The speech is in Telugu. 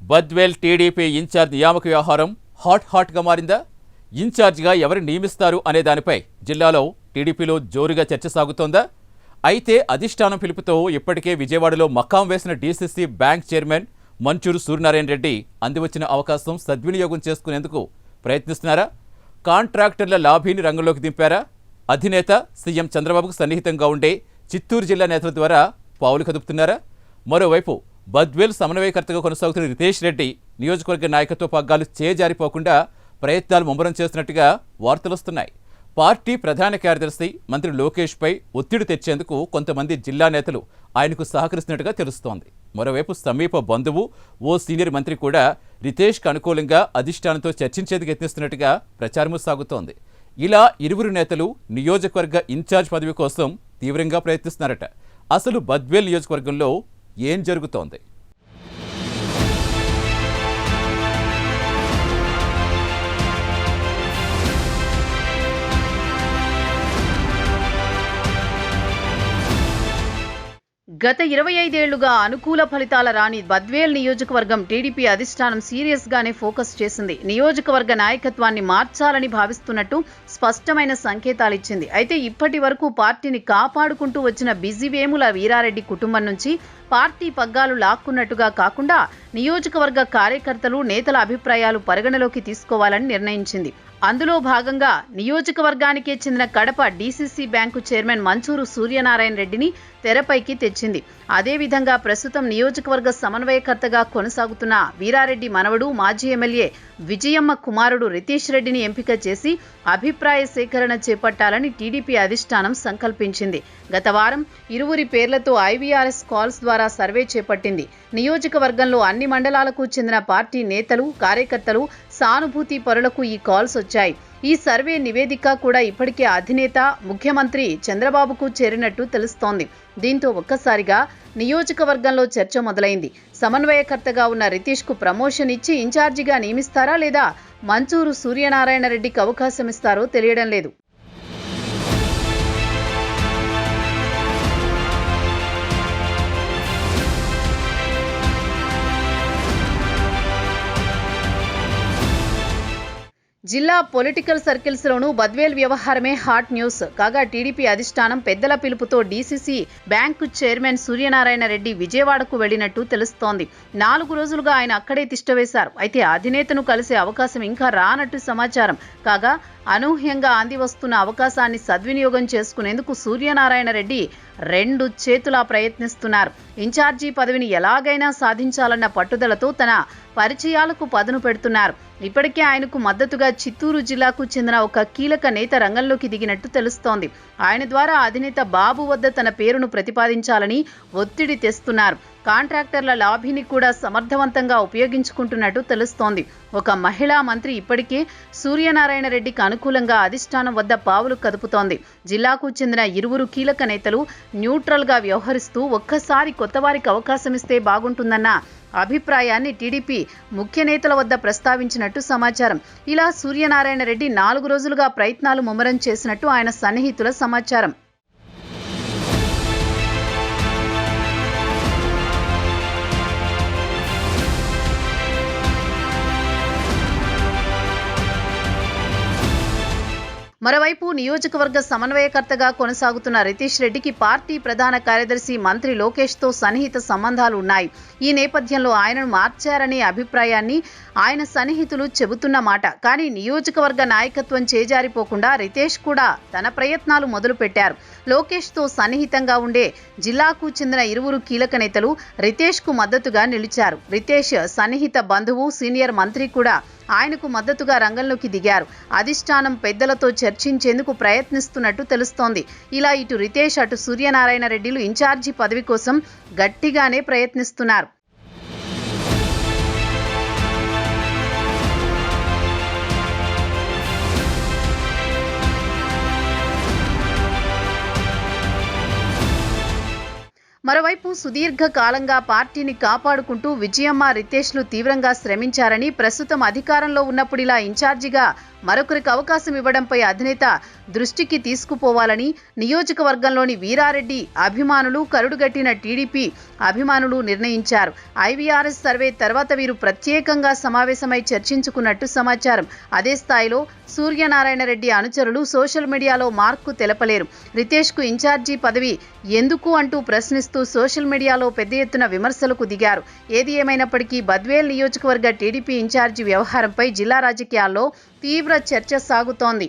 బద్వేల్ టీడీపీ ఇన్ఛార్జ్ నియామక వ్యవహారం హాట్గా మారిందా? ఇన్ఛార్జిగా ఎవరు నియమిస్తారు అనే దానిపై జిల్లాలో టీడీపీలో జోరుగా చర్చ సాగుతోందా? అయితే అధిష్టానం పిలుపుతో ఇప్పటికే విజయవాడలో మకాం వేసిన DCC bank chairman Manchuru Suryanarayana Reddy అందివచ్చిన అవకాశం సద్వినియోగం చేసుకునేందుకు ప్రయత్నిస్తున్నారా? కాంట్రాక్టర్ల లాభీని రంగంలోకి దింపారా? అధినేత సీఎం చంద్రబాబుకు సన్నిహితంగా ఉండే చిత్తూరు జిల్లా నేతల ద్వారా పావులు కదుపుతున్నారా? మరోవైపు బద్వేల్ సమన్వయకర్తగా కొనసాగుతున్న రితేష్ రెడ్డి నియోజకవర్గ నాయకత్వ పగ్గాలు చేజారిపోకుండా ప్రయత్నాలు ముమ్మరం చేస్తున్నట్టుగా వార్తలొస్తున్నాయి. పార్టీ ప్రధాన కార్యదర్శి మంత్రి లోకేష్పై ఒత్తిడి తెచ్చేందుకు కొంతమంది జిల్లా నేతలు ఆయనకు సహకరిస్తున్నట్టుగా తెలుస్తోంది. మరోవైపు సమీప బంధువు ఓ సీనియర్ మంత్రి కూడా రితేష్కు అనుకూలంగా అధిష్టానంతో చర్చించేందుకు యత్నిస్తున్నట్టుగా ప్రచారము సాగుతోంది. ఇలా ఇరువురు నేతలు నియోజకవర్గ ఇన్ఛార్జ్ పదవి కోసం తీవ్రంగా ప్రయత్నిస్తున్నారట. అసలు బద్వేల్ నియోజకవర్గంలో ఏం జరుగుతోంది? గత 25 ఏళ్లుగా అనుకూల ఫలితాల రాని బద్వేల్ నియోజకవర్గం టీడీపీ అధిష్టానం సీరియస్ గానే ఫోకస్ చేసింది. నియోజకవర్గ నాయకత్వాన్ని మార్చాలని భావిస్తున్నట్టు స్పష్టమైన సంకేతాలిచ్చింది. అయితే ఇప్పటి వరకు పార్టీని కాపాడుకుంటూ వచ్చిన బిజివేముల వీరారెడ్డి కుటుంబం నుంచి పార్టీ పగ్గాలు లాక్కున్నట్టుగా కాకుండా నియోజకవర్గ కార్యకర్తలు నేతల అభిప్రాయాలు పరిగణలోకి తీసుకోవాలని నిర్ణయించింది. అందులో భాగంగా నియోజకవర్గానికే చెందిన Kadapa DCC bank chairman Manchuru Suryanarayana రెడ్డిని తెరపైకి తెచ్చింది. అదేవిధంగా ప్రస్తుతం నియోజకవర్గ సమన్వయకర్తగా కొనసాగుతున్న వీరారెడ్డి మనవడు మాజీ ఎమ్మెల్యే విజయమ్మ కుమారుడు రితేష్ రెడ్డిని ఎంపిక చేసి అభిప్రాయ సేకరణ చేపట్టాలని టీడీపీ అధిష్టానం సంకల్పించింది. గత వారం ఇరువురి పేర్లతో ఐవీఆర్ఎస్ కాల్స్ ద్వారా సర్వే చేపట్టింది. నియోజకవర్గంలో అన్ని మండలాలకు చెందిన పార్టీ నేతలు కార్యకర్తలు సానుభూతి పరులకు ఈ కాల్స్ వచ్చాయి. ఈ సర్వే నివేదిక కూడా ఇప్పటికే అధినేత ముఖ్యమంత్రి చంద్రబాబుకు చేరినట్టు తెలుస్తోంది. దీంతో ఒక్కసారిగా నియోజకవర్గంలో చర్చ మొదలైంది. సమన్వయకర్తగా ఉన్న రితేష్కు ప్రమోషన్ ఇచ్చి ఇన్ఛార్జిగా నియమిస్తారా లేదా మంచూరు సూర్యనారాయణ రెడ్డికి అవకాశం ఇస్తారో తెలియడం లేదు. జిల్లా పొలిటికల్ సర్కిల్స్ లోనూ బద్వేల్ వ్యవహారమే హాట్ న్యూస్ కాగా టీడీపీ అధిష్టానం పెద్దల పిలుపుతో DCC bank chairman Suryanarayana Reddy విజయవాడకు వెళ్లినట్టు తెలుస్తోంది. 4 రోజులుగా ఆయన అక్కడే తిష్టవేశారు. అయితే అధినేతను కలిసే అవకాశం ఇంకా రానట్టు సమాచారం కాగా అనూహ్యంగా అంది వస్తున్న అవకాశాన్ని సద్వినియోగం చేసుకునేందుకు సూర్యనారాయణ రెడ్డి 2 చేతులా ప్రయత్నిస్తున్నారు. ఇన్ఛార్జీ పదవిని ఎలాగైనా సాధించాలన్న పట్టుదలతో తన పరిచయాలకు పదును పెడుతున్నారు. ఇప్పటికే ఆయనకు మద్దతుగా చిత్తూరు జిల్లాకు చెందిన ఒక కీలక నేత రంగంలోకి దిగినట్టు తెలుస్తోంది. ఆయన ద్వారా అధినేత బాబు వద్ద తన పేరును ప్రతిపాదించాలని ఒత్తిడి తెస్తున్నారు. కాంట్రాక్టర్ల లాభీని కూడా సమర్థవంతంగా ఉపయోగించుకుంటున్నట్టు తెలుస్తోంది. ఒక మహిళా మంత్రి ఇప్పటికే సూర్యనారాయణ రెడ్డికి అనుకూలంగా అధిష్టానం వద్ద పావులు కదుపుతోంది. జిల్లాకు చెందిన ఇరువురు కీలక నేతలు న్యూట్రల్గా వ్యవహరిస్తూ ఒక్కసారి కొత్తవారికి అవకాశం ఇస్తే బాగుంటుందన్న అభిప్రాయాన్ని టీడీపీ ముఖ్య నేతల వద్ద ప్రస్తావించినట్టు సమాచారం. ఇలా సూర్యనారాయణ రెడ్డి 4 రోజులుగా ప్రయత్నాలు ముమ్మరం చేసినట్టు ఆయన సన్నిహితుల సమాచారం. మరోవైపు నియోజకవర్గ సమన్వయకర్తగా కొనసాగుతున్న రితేష్ రెడ్డికి పార్టీ ప్రధాన కార్యదర్శి మంత్రి లోకేష్తో సన్నిహిత సంబంధాలు ఉన్నాయి. ఈ నేపథ్యంలో ఆయనను మార్చారనే అభిప్రాయాన్ని ఆయన సన్నిహితులు చెబుతున్న మాట. కానీ నియోజకవర్గ నాయకత్వం చేజారిపోకుండా రితేష్ కూడా తన ప్రయత్నాలు మొదలుపెట్టారు. లోకేష్తో సన్నిహితంగా ఉండే జిల్లాకు చెందిన ఇరువురు కీలక నేతలు రితేష్కు మద్దతుగా నిలిచారు. రితేష్ సన్నిహిత బంధువు సీనియర్ మంత్రి కూడా ఆయనకు మద్దతుగా రంగంలోకి దిగారు. అధిష్టానం పెద్దలతో చర్చించేందుకు ప్రయత్నిస్తున్నట్టు తెలుస్తోంది. ఇలా ఇటు రితేష్ అటు సూర్యనారాయణ రెడ్డిలు ఇన్ఛార్జి పదవి కోసం గట్టిగానే ప్రయత్నిస్తున్నారు. మరోవైపు సుదీర్ఘ కాలంగా పార్టీని కాపాడుకుంటూ విజయమ్మ రితేష్లు తీవ్రంగా శ్రమించారని, ప్రస్తుతం అధికారంలో ఉన్నప్పుడు ఇలా ఇన్ఛార్జిగా మరొకరికి అవకాశం ఇవ్వడంపై అధినేత దృష్టికి తీసుకుపోవాలని నియోజకవర్గంలోని వీరారెడ్డి అభిమానులు, కరుడుగట్టిన టీడీపీ అభిమానులు నిర్ణయించారు. ఐవీఆర్ఎస్ సర్వే తర్వాత వీరు ప్రత్యేకంగా సమావేశమై చర్చించుకున్నట్టు సమాచారం. అదే స్థాయిలో సూర్యనారాయణ రెడ్డి అనుచరులు సోషల్ మీడియాలో మార్కు తెలపలేరు. రితేష్కు ఇన్ఛార్జి పదవి ఎందుకు అంటూ ప్రశ్నిస్తూ సోషల్ మీడియాలో పెద్ద ఎత్తున విమర్శలకు దిగారు. ఏది ఏమైనప్పటికీ బద్వేల్ నియోజకవర్గ టీడీపీ ఇన్ఛార్జి వ్యవహారంపై జిల్లా రాజకీయాల్లో తీవ్ర చర్చ సాగుతోంది.